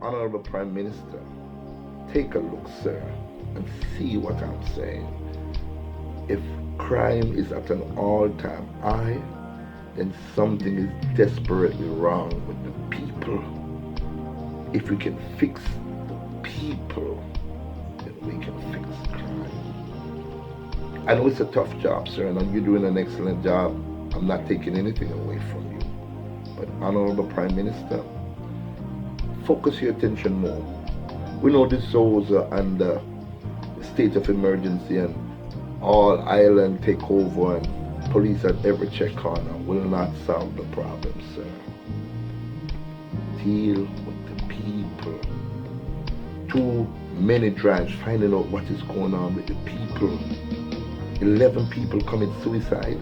Honorable Prime Minister, take a look, sir, and see what I'm saying. If crime is at an all-time high, then something is desperately wrong with the people. If we can fix the people, then we can fix crime. I know it's a tough job, sir, and you're doing an excellent job. I'm not taking anything away from you. But Honorable Prime Minister, focus your attention more. We know this zones are under state of emergency and all island takeover and police at every check corner will not solve the problem, sir. Deal with the people. Too many drives finding out what is going on with the people. 11 people commit suicide.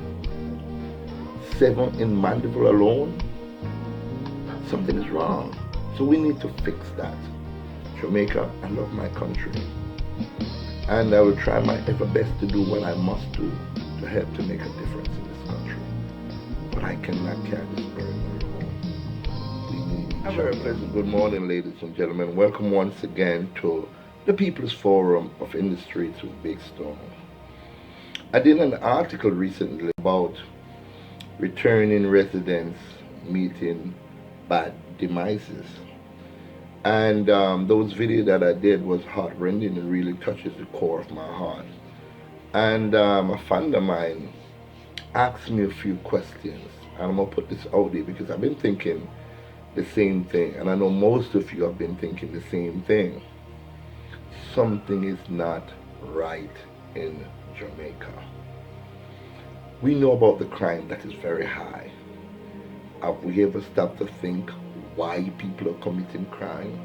7 in Mandeville alone. Something is wrong. So we need to fix that. Jamaica, I love my country. And I will try my ever best to do what I must do to help to make a difference in this country. But I cannot carry this burden alone. We need each other. A very pleasant good morning, ladies and gentlemen. Welcome once again to the People's Forum of Industries with Big Stone. I did an article recently about returning residents meeting bad demises. And those videos that I did was heartrending and really touches the core of my heart. And a friend of mine asked me a few questions. And I'm going to put this out there because I've been thinking the same thing. And I know most of you have been thinking the same thing. Something is not right in Jamaica. We know about the crime that is very high. Have we ever stopped to think why people are committing crime?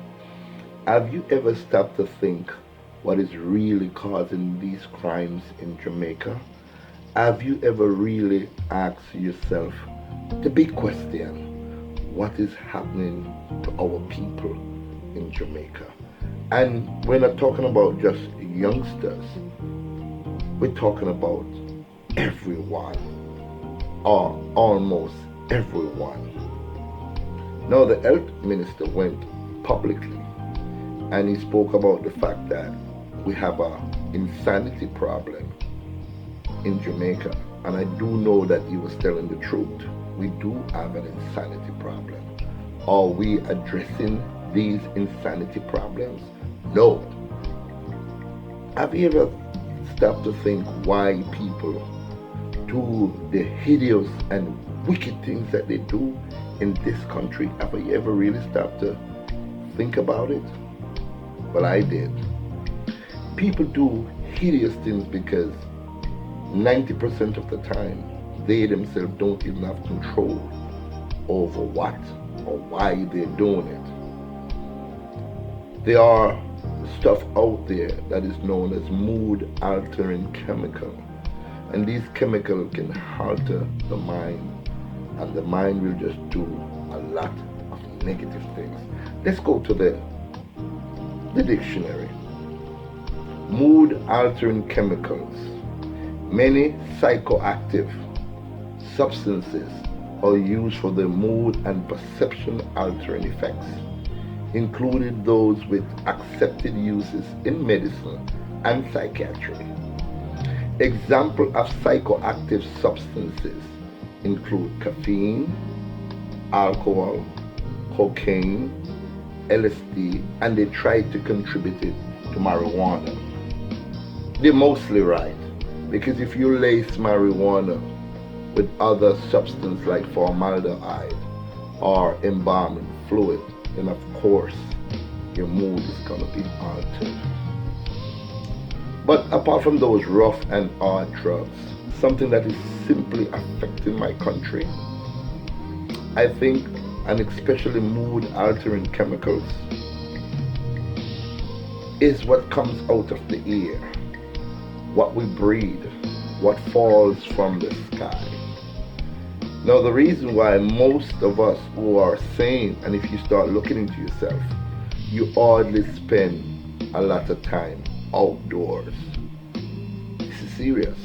Have you ever stopped to think what is really causing these crimes in Jamaica? Have you ever really asked yourself the big question, what is happening to our people in Jamaica? And we're not talking about just youngsters. We're talking about everyone, or almost everyone. Now the health minister went publicly and he spoke about the fact that we have an insanity problem in Jamaica. And I do know that he was telling the truth. We do have an insanity problem. Are we addressing these insanity problems? No. Have you ever stopped to think why people do the hideous and wicked things that they do in this country? Have you ever really stopped to think about it? Well, I did. People do hideous things because 90% of the time they themselves don't even have control over what or why they're doing it. There are stuff out there that is known as mood altering chemical, and these chemicals can alter the mind, and the mind will just do a lot of negative things. Let's go to the dictionary. Mood altering chemicals. Many psychoactive substances are used for the mood and perception altering effects, including those with accepted uses in medicine and psychiatry. Examples of psychoactive substances include caffeine, alcohol, cocaine, LSD, and they try to contribute it to marijuana. They're mostly right, because if you lace marijuana with other substances like formaldehyde or embalming fluid, then of course your mood is going to be altered. But apart from those rough and hard drugs, something that is simply affecting my country, I think, and especially mood altering chemicals, is what comes out of the air, what we breathe, what falls from the sky. Now the reason why most of us who are sane, and if you start looking into yourself, you hardly spend a lot of time outdoors. This is serious.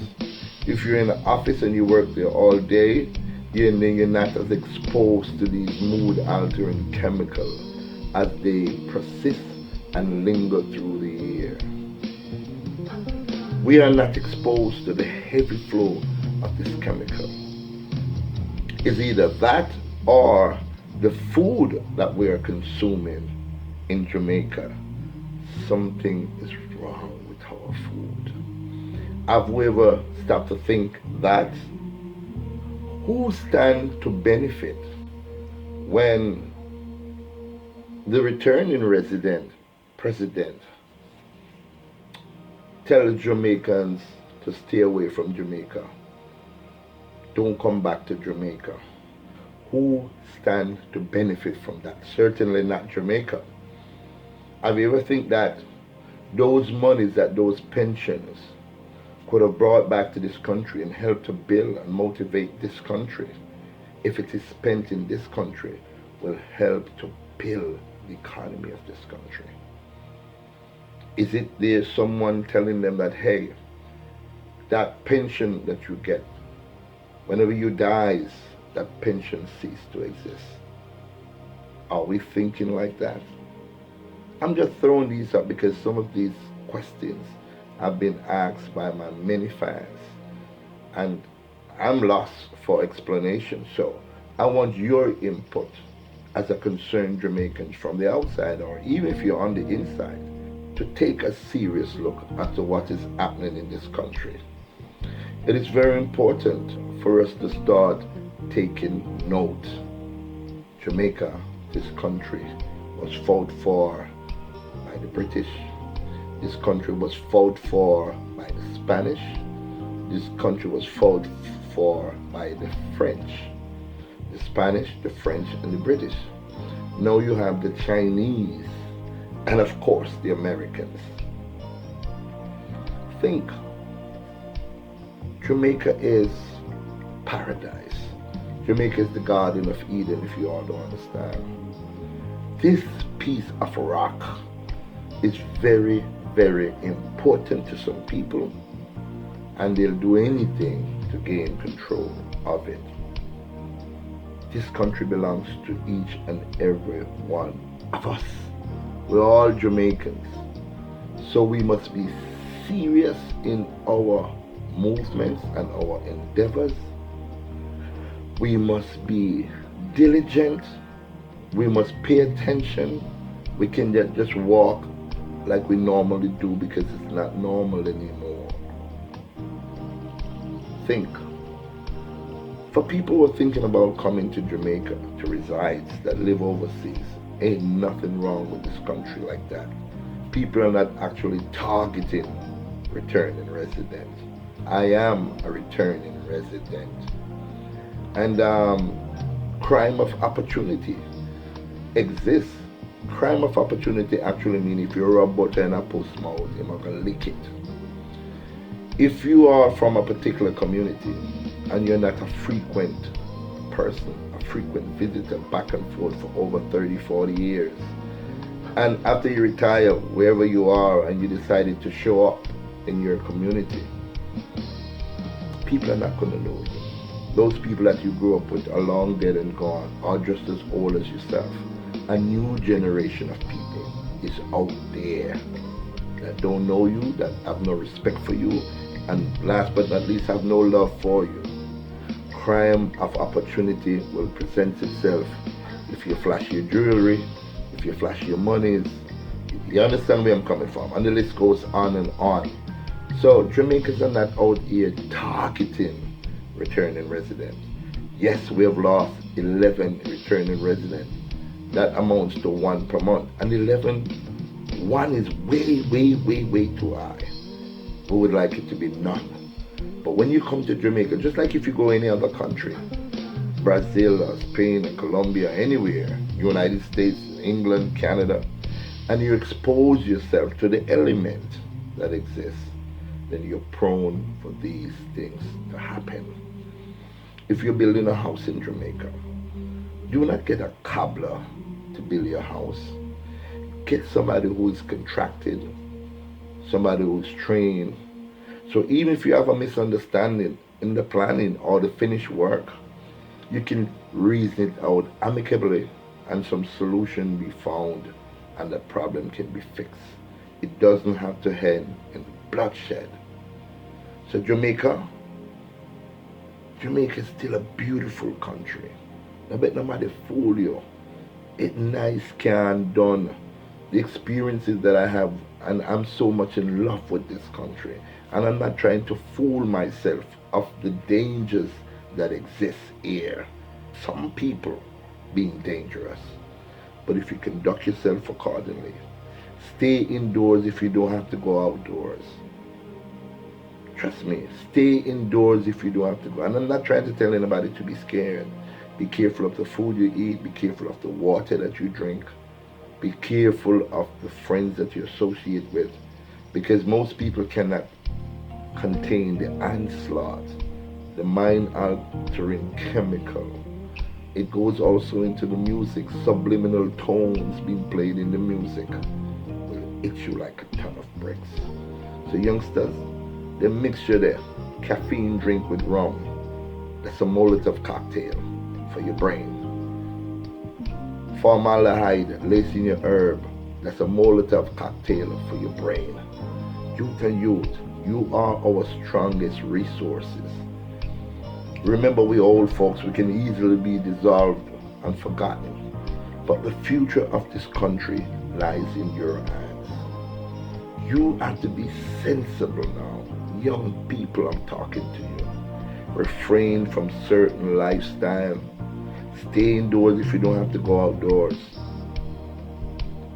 If you're in the office and you work there all day, you're not as exposed to these mood altering chemicals as they persist and linger through the air. We are not exposed to the heavy flow of this chemical. It's either that or the food that we are consuming in Jamaica. Something is wrong with our food. Have we ever stopped to think that who stands to benefit when the returning resident president tells Jamaicans to stay away from Jamaica? Don't come back to Jamaica. Who stands to benefit from that? Certainly not Jamaica. Have you ever think that those monies, that those pensions could have brought back to this country and helped to build and motivate this country, if it is spent in this country, will help to build the economy of this country? Is it there someone telling them that, hey, that pension that you get, whenever you dies, that pension cease to exist? Are we thinking like that? I'm just throwing these up because some of these questions have been asked by my many fans, and I'm lost for explanation. So I want your input as a concerned Jamaican from the outside, or even if you're on the inside, to take a serious look at what is happening in this country. It is very important for us to start taking note. Jamaica, this country, was fought for by the British. This country was fought for by the Spanish. This country was fought for by the French. The Spanish, the French, and the British. Now you have the Chinese, and of course the Americans. Think, Jamaica is paradise. Jamaica is the Garden of Eden, if you all don't understand. This piece of rock is very, very important to some people, and they'll do anything to gain control of it. This country belongs to each and every one of us. We're all Jamaicans. So we must be serious in our movements and our endeavors. We must be diligent. We must pay attention. We can just walk like we normally do because it's not normal anymore. Think. For people who are thinking about coming to Jamaica to reside, that live overseas, ain't nothing wrong with this country like that. People are not actually targeting returning residents. I am a returning resident. And crime of opportunity exists. Crime of opportunity actually means if you rub butter in a post mouth, you're not going to lick it. If you are from a particular community and you're not a frequent person, a frequent visitor back and forth for over 30, 40 years, and after you retire, wherever you are, and you decided to show up in your community, people are not going to know you. Those people that you grew up with are long dead and gone, or just as old as yourself. A new generation of people is out there that don't know you, that have no respect for you, and last but not least have no love for you. Crime of opportunity will present itself if you flash your jewelry, if you flash your monies. You understand where I'm coming from, and the list goes on and on. So Jamaicans are not out here targeting returning residents. Yes, we have lost 11 returning residents. That amounts to 1 per month. And 1 is way, way, way, way too high. We would like it to be none. But when you come to Jamaica, just like if you go any other country, Brazil or Spain or Colombia, anywhere, United States, England, Canada, and you expose yourself to the element that exists, then you're prone for these things to happen. If you're building a house in Jamaica, do not get a cobbler to build your house. Get somebody who is contracted, somebody who is trained. So even if you have a misunderstanding in the planning or the finished work, you can reason it out amicably and some solution be found and the problem can be fixed. It doesn't have to end in bloodshed. So Jamaica is still a beautiful country. I bet nobody fool you. It nice can done. The experiences that I have, and I'm so much in love with this country. And I'm not trying to fool myself of the dangers that exist here. Some people being dangerous. But if you conduct yourself accordingly, stay indoors if you don't have to go outdoors. Trust me, stay indoors if you don't have to go. And I'm not trying to tell anybody to be scared. Be careful of the food you eat. Be careful of the water that you drink. Be careful of the friends that you associate with. Because most people cannot contain the onslaught, the mind-altering chemical. It goes also into the music. Subliminal tones being played in the music will hit you like a ton of bricks. So youngsters, the mixture there, caffeine drink with rum, that's a Molotov cocktail for your brain. Formaldehyde laced in your herb, that's a Molotov cocktail for your brain. Youth and youth, you are our strongest resources. Remember, we old folks, we can easily be dissolved and forgotten. But the future of this country lies in your hands. You have to be sensible now. Young people, I'm talking to you. Refrain from certain lifestyle. Stay indoors if you don't have to go outdoors.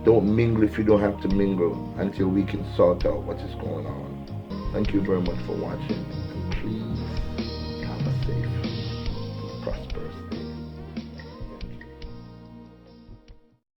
Don't mingle if you don't have to mingle until we can sort out what is going on. Thank you very much for watching. And please have a safe, prosperous day.